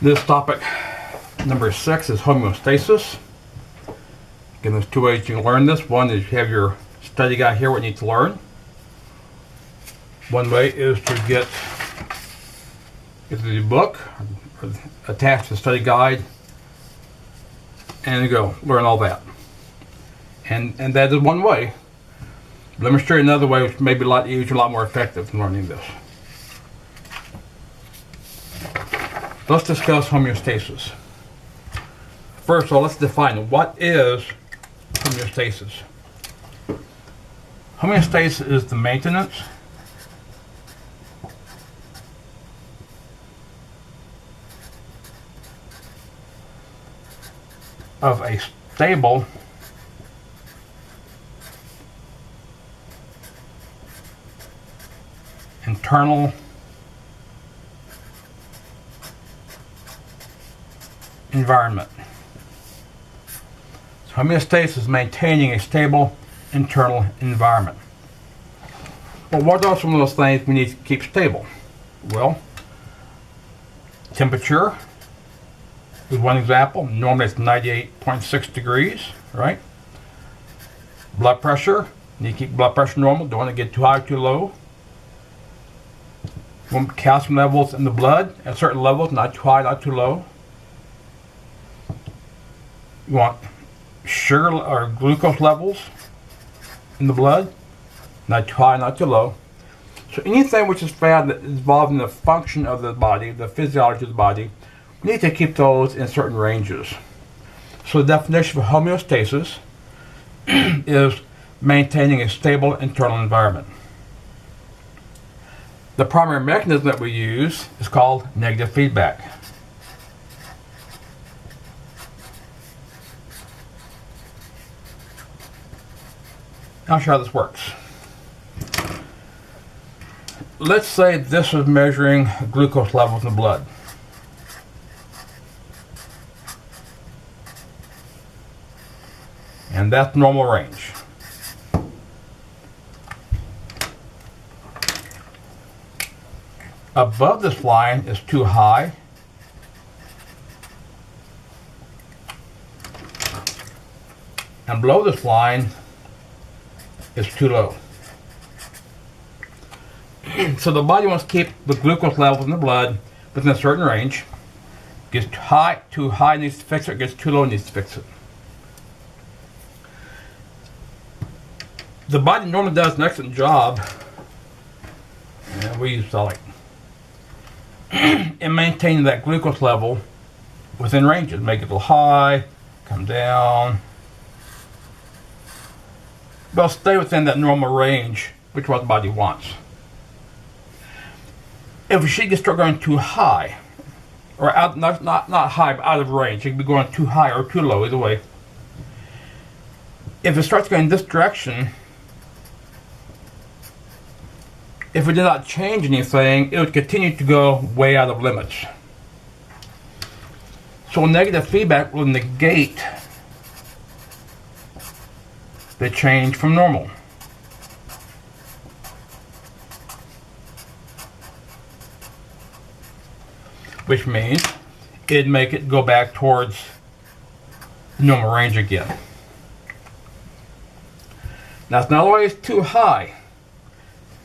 This topic, number 6, is homeostasis. Again, there's two ways you can learn this. One is you have your study guide here, what you need to learn. One way is to get the book, or attach the study guide, and go learn all that. And that is one way. Let me show you another way which may be a lot easier, a lot more effective in learning this. Let's discuss homeostasis. First of all, let's define what is homeostasis. Homeostasis is the maintenance of a stable internal environment. So homeostasis is maintaining a stable internal environment. But what are some of those things we need to keep stable? Well, temperature is one example. Normally it's 98.6 degrees, right? Blood pressure, you need to keep blood pressure normal, don't want to get too high or too low. You want calcium levels in the blood at certain levels, not too high, not too low. You want sugar or glucose levels in the blood, not too high, not too low. So anything which is found that is involved in the function of the body, the physiology of the body, we need to keep those in certain ranges. So the definition for homeostasis is maintaining a stable internal environment. The primary mechanism that we use is called negative feedback. I'll show you how this works. Let's say this is measuring glucose levels in the blood. And that's normal range. Above this line is too high. And below this line is too low. So the body wants to keep the glucose levels in the blood within a certain range. Gets too high, needs to fix it. Gets too low, needs to fix it. The body normally does an excellent job, and we use solid, in maintaining that glucose level within ranges. Make it a little high, come down. But stay within that normal range, which is what the body wants. If she gets start going too high, or out, not high, but out of range, it can be going too high or too low, either way. If it starts going this direction, if we did not change anything, it would continue to go way out of limits. So negative feedback will negate the change from normal. Which means it'd make it go back towards the normal range again. Now it's not always too high.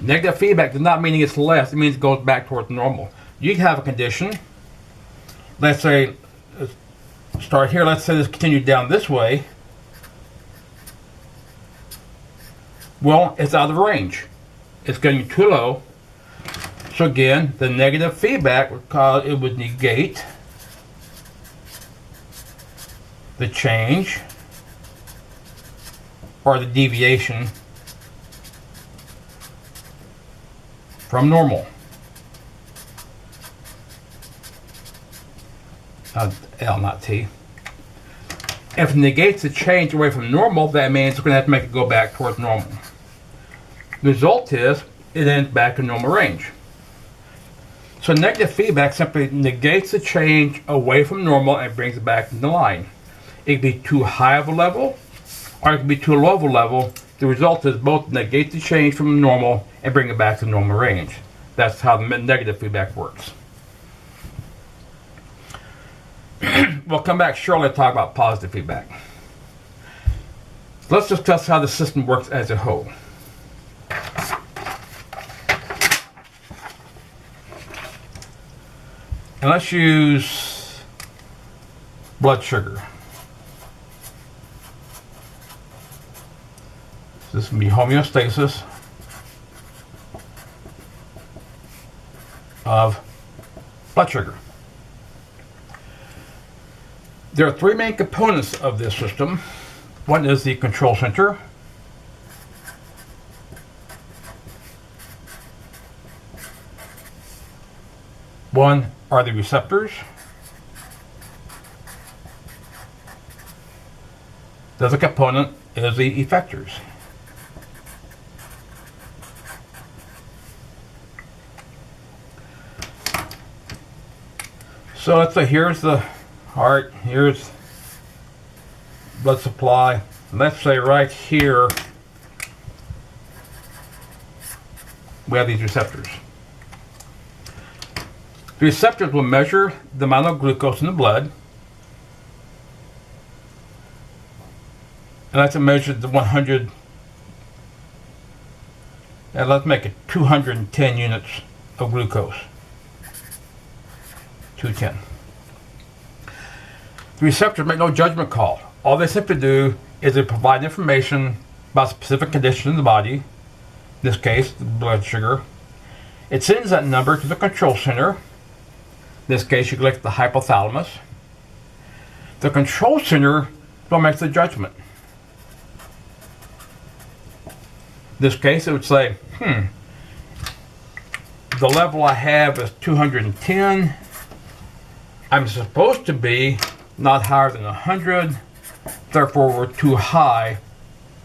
Negative feedback does not mean it's less, it means it goes back towards normal. You can have a condition, let's say, start here, let's say this continues down this way. Well, it's out of range. It's getting too low. So again, the negative feedback would cause, it would negate the change or the deviation from normal. L, not T. If it negates the change away from normal, that means we're going to have to make it go back towards normal. The result is it ends back in normal range. So negative feedback simply negates the change away from normal and brings it back into line. It can be too high of a level, or it can be too low of a level. The result is both negate the change from normal and bring it back to normal range. That's how the negative feedback works. We'll come back shortly to talk about positive feedback. Let's discuss how the system works as a whole. And let's use blood sugar. This will be homeostasis of blood sugar. There are three main components of this system. One is the control center. One are the receptors. The other component is the effectors. So let's say here's the heart, here's blood supply. Let's say right here we have these receptors. The receptors will measure the amount of glucose in the blood. And let's measure the 100, and let's make it 210 units of glucose. 210. The receptors make no judgment call. All they simply do is they provide information about specific conditions in the body, in this case, the blood sugar. It sends that number to the control center. In this case, you click the hypothalamus. The control center will make the judgment. In this case, it would say, the level I have is 210. I'm supposed to be not higher than 100. Therefore, we're too high.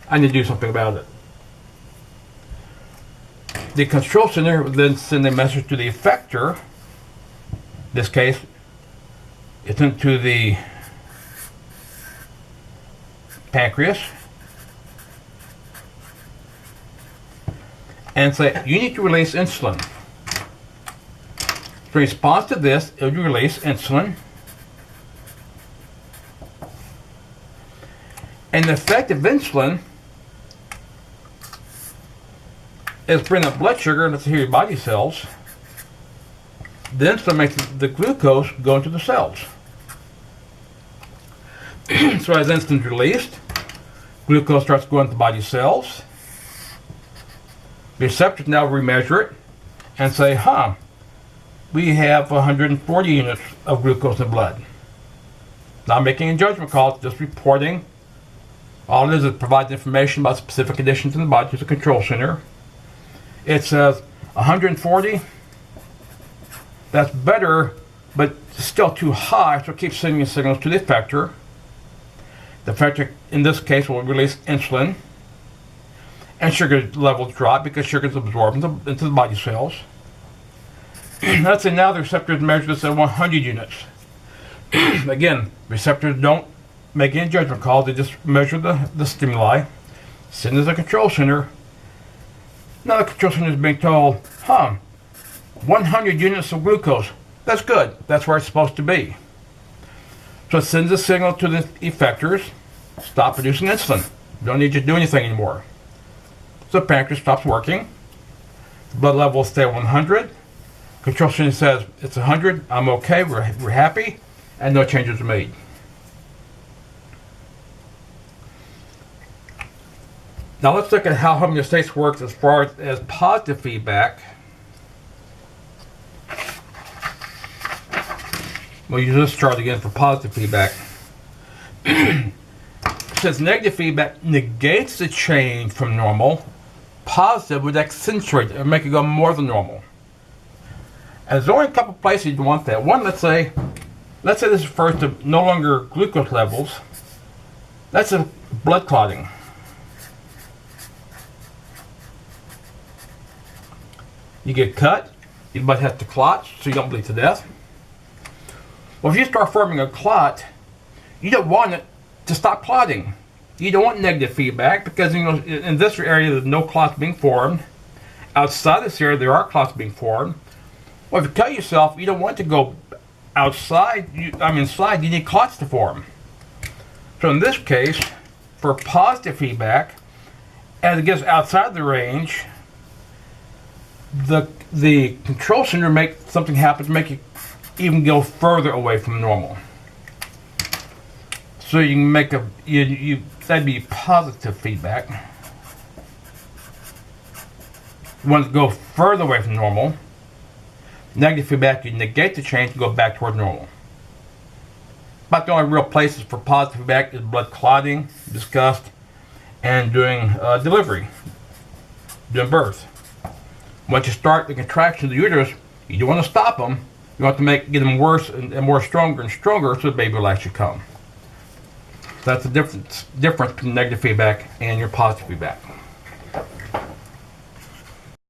I need to do something about it. The control center will then send a message to the effector. In this case, it's into the pancreas. And say, you need to release insulin. In response to this, it will release insulin. And the effect of insulin is bring up blood sugar, let's hear your body cells. The insulin makes the glucose go into the cells. So as insulin is released, glucose starts going to the body cells. The receptors now remeasure it and say, we have 140 units of glucose in the blood. Not making a judgment call, just reporting. All it is provides information about specific conditions in the body to the control center. It says 140, that's better, but still too high, so it keeps sending signals to the effector. The effector, in this case, will release insulin, and sugar levels drop because sugar is absorbed into the body cells. Let's say now the receptors measure this at 100 units. Again, receptors don't make any judgment calls, they just measure the stimuli, send it to the control center. Now the control center is being told, 100 units of glucose, that's good, that's where it's supposed to be. So it sends a signal to the effectors, stop producing insulin, don't need you to do anything anymore. So the pancreas stops working, the blood levels stay at 100, control center says it's 100, I'm okay, we're happy, and no changes are made. Now let's look at how homeostasis works as far as positive feedback. We'll use this chart again for positive feedback. Since negative feedback negates the change from normal, positive would accentuate it and make it go more than normal. And there's only a couple places you want that. One, let's say this refers to no longer glucose levels. That's a blood clotting. You get cut, your blood has to clot so you don't bleed to death. Well, if you start forming a clot, you don't want it to stop clotting. You don't want negative feedback because in this area there's no clots being formed. Outside this area there are clots being formed. Well, if you cut yourself, you don't want it to go outside, inside, you need clots to form. So in this case, for positive feedback, as it gets outside the range, the control center makes something happen to make it even go further away from normal. So you can make that'd be positive feedback. You want to go further away from normal. Negative feedback, you negate the change and go back toward normal. About the only real places for positive feedback is blood clotting, disgust, and during delivery, during birth. Once you start the contraction of the uterus, you don't want to stop them. You want to get them worse and more stronger and stronger so the baby will actually come. So that's the difference between negative feedback and your positive feedback.